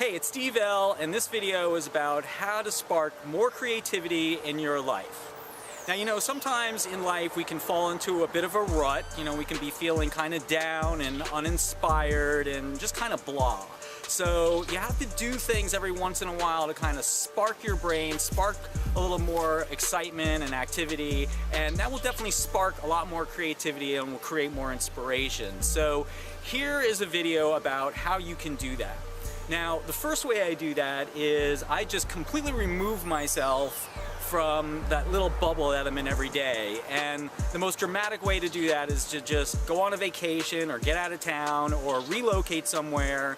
Hey, it's Steve L, and this video is about how to spark more creativity in your life. Now, sometimes in life we can fall into a bit of a rut. We can be feeling kind of down and uninspired and just kind of blah. So you have to do things every once in a while to kind of spark your brain, spark a little more excitement and activity, and that will definitely spark a lot more creativity and will create more inspiration. So here is a video about how you can do that. Now, the first way I do that is I just completely remove myself from that little bubble that I'm in every day. And the most dramatic way to do that is to just go on a vacation or get out of town or relocate somewhere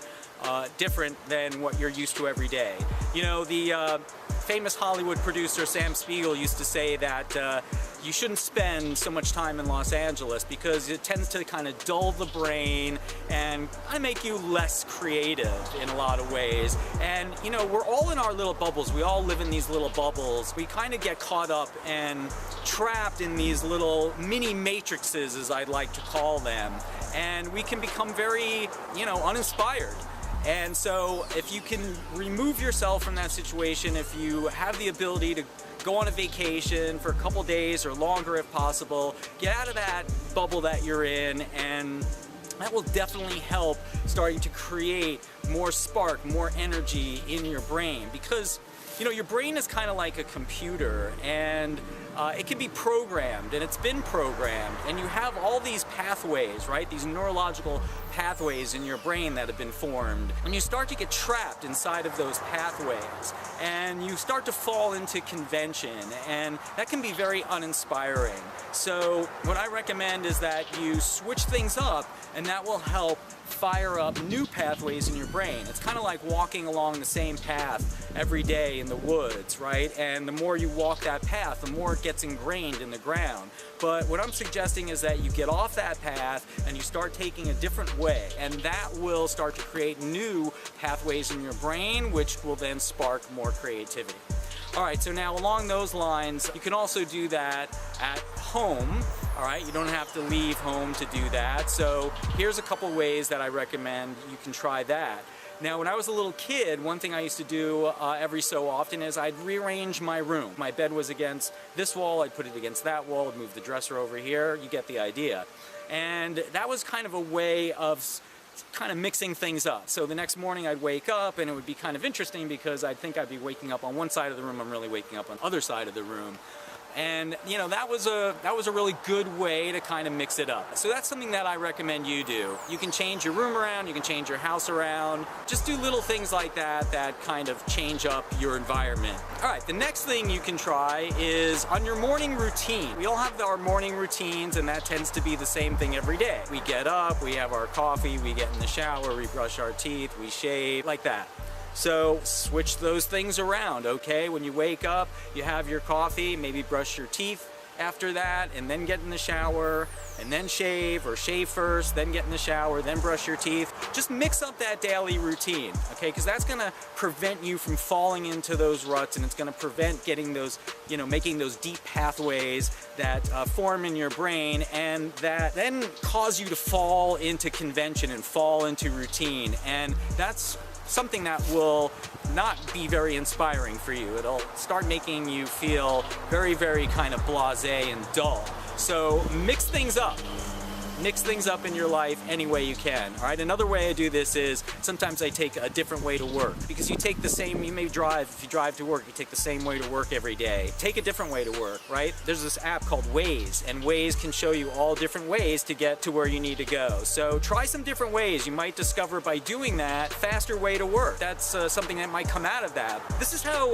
different than what you're used to every day. The famous Hollywood producer Sam Spiegel used to say that you shouldn't spend so much time in Los Angeles because it tends to kind of dull the brain and kind of make you less creative in a lot of ways. And we're all in our little bubbles. We all live in these little bubbles. We kind of get caught up and trapped in these little mini matrices, as I'd like to call them. And we can become very, uninspired. And so if you can remove yourself from that situation, if you have the ability to go on a vacation for a couple days or longer if possible, get out of that bubble that you're in, and that will definitely help starting to create more spark, more energy in your brain. Because your brain is kind of like a computer, and it can be programmed, and it's been programmed, and you have all these pathways, right? These neurological pathways in your brain that have been formed, and you start to get trapped inside of those pathways, and you start to fall into convention, and that can be very uninspiring. So what I recommend is that you switch things up, and that will help fire up new pathways in your brain. It's kind of like walking along the same path every day in the woods, right? And the more you walk that path, the more it gets ingrained in the ground. But what I'm suggesting is that you get off that path and you start taking a different way, and that will start to create new pathways in your brain, which will then spark more creativity. All right, so now along those lines, you can also do that at home. All right, you don't have to leave home to do that. So here's a couple ways that I recommend you can try that. Now, when I was a little kid, one thing I used to do every so often is I'd rearrange my room. My bed was against this wall, I'd put it against that wall, I'd move the dresser over here, you get the idea. And that was kind of a way of kind of mixing things up. So the next morning I'd wake up and it would be kind of interesting because I'd think I'd be waking up on one side of the room, I'm really waking up on the other side of the room. And that was a really good way to kind of mix it up. So that's something that I recommend you do. You can change your room around, you can change your house around. Just do little things like that that kind of change up your environment. All right, the next thing you can try is on your morning routine. We all have our morning routines, and that tends to be the same thing every day. We get up, we have our coffee, we get in the shower, we brush our teeth, we shave, like that. So switch those things around, okay? When you wake up, you have your coffee, maybe brush your teeth after that, and then get in the shower, and then shave, or shave first, then get in the shower, then brush your teeth. Just mix up that daily routine, okay? Because that's gonna prevent you from falling into those ruts, and it's gonna prevent getting those, making those deep pathways that form in your brain, and that then cause you to fall into convention and fall into routine. And that's something that will not be very inspiring for you. It'll start making you feel very, very kind of blasé and dull. So mix things up. Mix things up in your life any way you can. All right, another way I do this is sometimes I take a different way to work, because you may drive, if you drive to work, you take the same way to work every day. Take a different way to work, right? There's this app called Waze, and Waze can show you all different ways to get to where you need to go. So try some different ways. You might discover by doing that faster way to work. That's something that might come out of that. This is how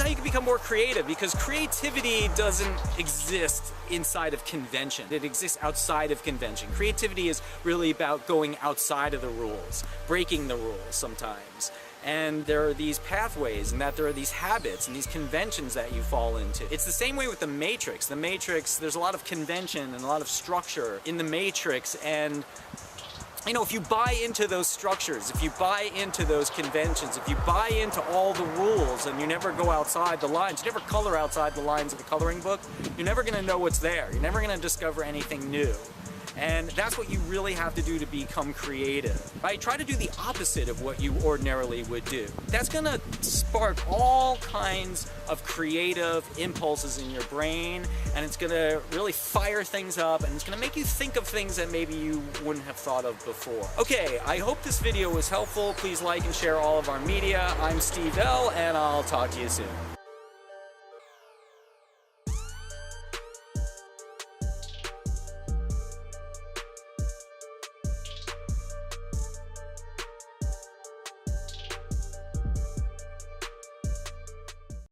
you can become more creative, because creativity doesn't exist inside of convention. It exists outside of convention. Creativity is really about going outside of the rules, breaking the rules sometimes. And there are these pathways, and that there are these habits and these conventions that you fall into. It's the same way with the Matrix. The Matrix, there's a lot of convention and a lot of structure in the Matrix, and if you buy into those structures, if you buy into those conventions, if you buy into all the rules and you never go outside the lines, you never color outside the lines of the coloring book, you're never gonna know what's there. You're never gonna discover anything new. And that's what you really have to do to become creative, right? Try to do the opposite of what you ordinarily would do. That's gonna spark all kinds of creative impulses in your brain, and it's gonna really fire things up, and it's gonna make you think of things that maybe you wouldn't have thought of before. Okay, I hope this video was helpful. Please like and share all of our media. I'm Steve L, and I'll talk to you soon.